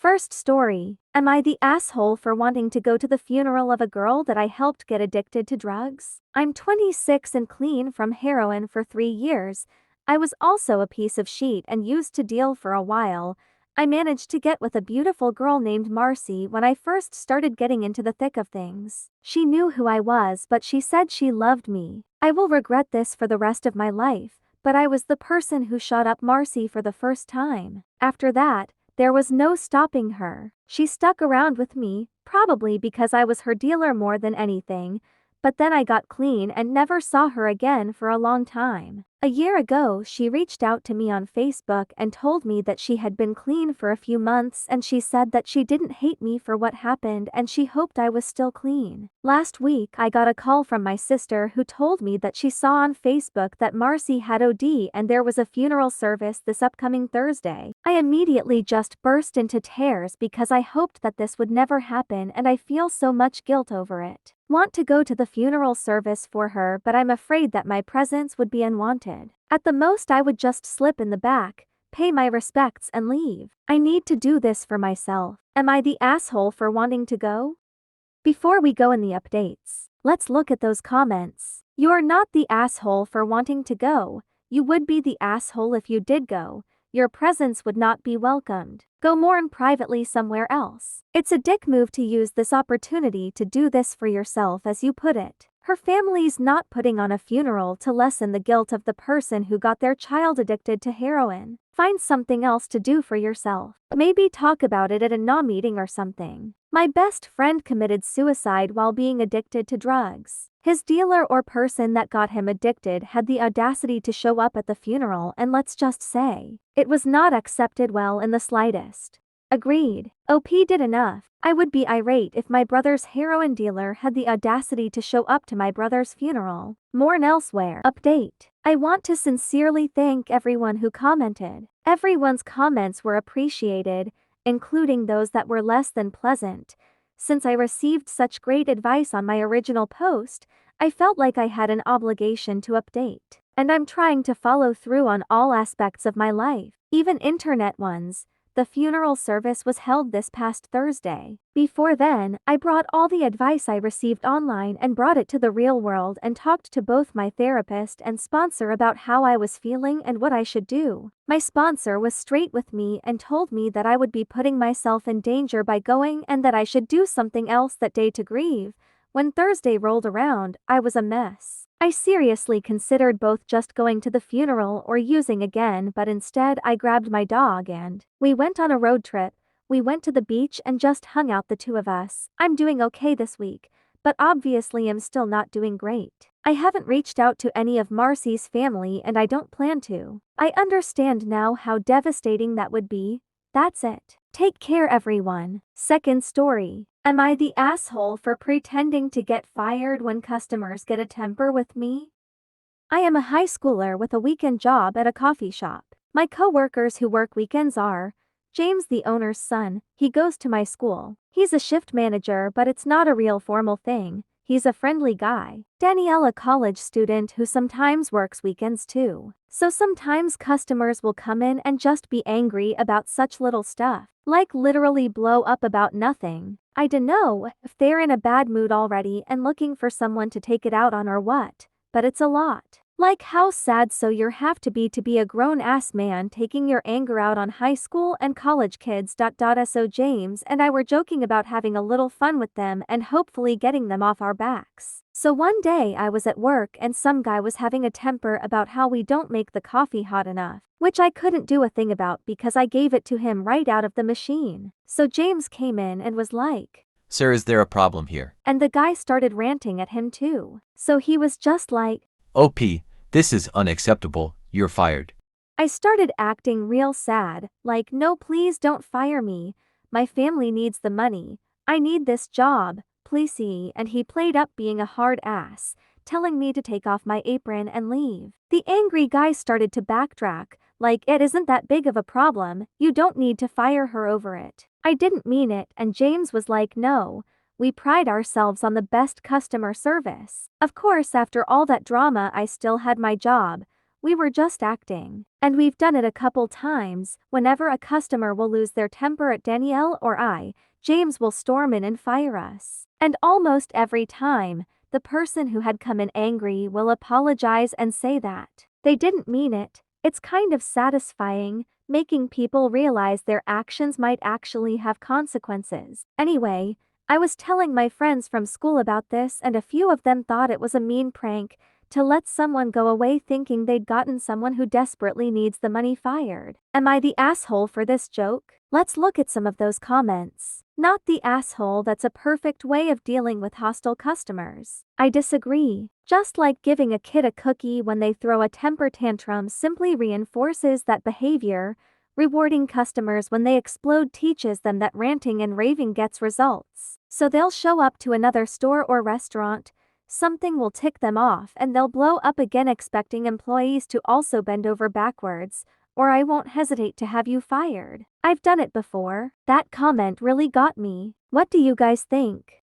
First story. Am I the asshole for wanting to go to the funeral of a girl that I helped get addicted to drugs? I'm 26 and clean from heroin for 3 years. I was also a piece of shit and used to deal for a while. I managed to get with a beautiful girl named Marcy when I first started getting into the thick of things. She knew who I was, but she said she loved me. I will regret this for the rest of my life, but I was the person who shot up Marcy for the first time. After that, there was no stopping her. She stuck around with me, probably because I was her dealer more than anything, but then I got clean and never saw her again for a long time. A year ago, she reached out to me on Facebook and told me that she had been clean for a few months, and she said that she didn't hate me for what happened and she hoped I was still clean. Last week, I got a call from my sister who told me that she saw on Facebook that Marcy had OD and there was a funeral service this upcoming Thursday. I immediately just burst into tears because I hoped that this would never happen and I feel so much guilt over it. Want to go to the funeral service for her, but I'm afraid that my presence would be unwanted. At the most, I would just slip in the back, pay my respects and leave. I need to do this for myself. Am I the asshole for wanting to go? Before we go in the updates, let's look at those comments. You're not the asshole for wanting to go. You would be the asshole if you did go. Your presence would not be welcomed. Go mourn privately somewhere else. It's a dick move to use this opportunity to do this for yourself, as you put it. Her family's not putting on a funeral to lessen the guilt of the person who got their child addicted to heroin. Find something else to do for yourself. Maybe talk about it at a NA meeting or something. My best friend committed suicide while being addicted to drugs. His dealer or person that got him addicted had the audacity to show up at the funeral, and let's just say, it was not accepted well in the slightest. Agreed. OP did enough. I would be irate if my brother's heroin dealer had the audacity to show up to my brother's funeral. Mourn elsewhere. Update. I want to sincerely thank everyone who commented. Everyone's comments were appreciated, including those that were less than pleasant. Since I received such great advice on my original post, I felt like I had an obligation to update. And I'm trying to follow through on all aspects of my life, even internet ones. The funeral service was held this past Thursday. Before then, I brought all the advice I received online and brought it to the real world and talked to both my therapist and sponsor about how I was feeling and what I should do. My sponsor was straight with me and told me that I would be putting myself in danger by going and that I should do something else that day to grieve. When Thursday rolled around, I was a mess. I seriously considered both just going to the funeral or using again, but instead I grabbed my dog and we went on a road trip. We went to the beach and just hung out, the two of us. I'm doing okay this week, but obviously I'm still not doing great. I haven't reached out to any of Marcy's family and I don't plan to. I understand now how devastating that would be. That's it. Take care, everyone. Second story. Am I the asshole for pretending to get fired when customers get a temper with me? I am a high schooler with a weekend job at a coffee shop. My co-workers who work weekends are James, the owner's son. He goes to my school. He's a shift manager, but it's not a real formal thing. He's a friendly guy. Danielle, a college student who sometimes works weekends too. So sometimes customers will come in and just be angry about such little stuff, like literally blow up about nothing. I dunno if they're in a bad mood already and looking for someone to take it out on or what, but it's a lot. Like how sad so you have to be a grown-ass man taking your anger out on high school and college kids. So James and I were joking about having a little fun with them and hopefully getting them off our backs. So one day I was at work and some guy was having a temper about how we don't make the coffee hot enough, which I couldn't do a thing about because I gave it to him right out of the machine. So James came in and was like, "Sir, is there a problem here?" And the guy started ranting at him too. So he was just like, "OP, this is unacceptable, you're fired." I started acting real sad, like, no, please don't fire me. My family needs the money. I need this job, please. And he played up being a hard ass, telling me to take off my apron and leave. The angry guy started to backtrack, like, it isn't that big of a problem, you don't need to fire her over it. I didn't mean it, and James was like, no, we pride ourselves on the best customer service. Of course, after all that drama I still had my job, we were just acting. And we've done it a couple times. Whenever a customer will lose their temper at Danielle or I, James will storm in and fire us. And almost every time, the person who had come in angry will apologize and say that they didn't mean it. It's kind of satisfying, making people realize their actions might actually have consequences. Anyway, I was telling my friends from school about this and a few of them thought it was a mean prank to let someone go away thinking they'd gotten someone who desperately needs the money fired. Am I the asshole for this joke? Let's look at some of those comments. Not the asshole, that's a perfect way of dealing with hostile customers. I disagree. Just like giving a kid a cookie when they throw a temper tantrum simply reinforces that behavior, rewarding customers when they explode teaches them that ranting and raving gets results. So they'll show up to another store or restaurant, something will tick them off and they'll blow up again expecting employees to also bend over backwards, or I won't hesitate to have you fired. I've done it before. That comment really got me. What do you guys think?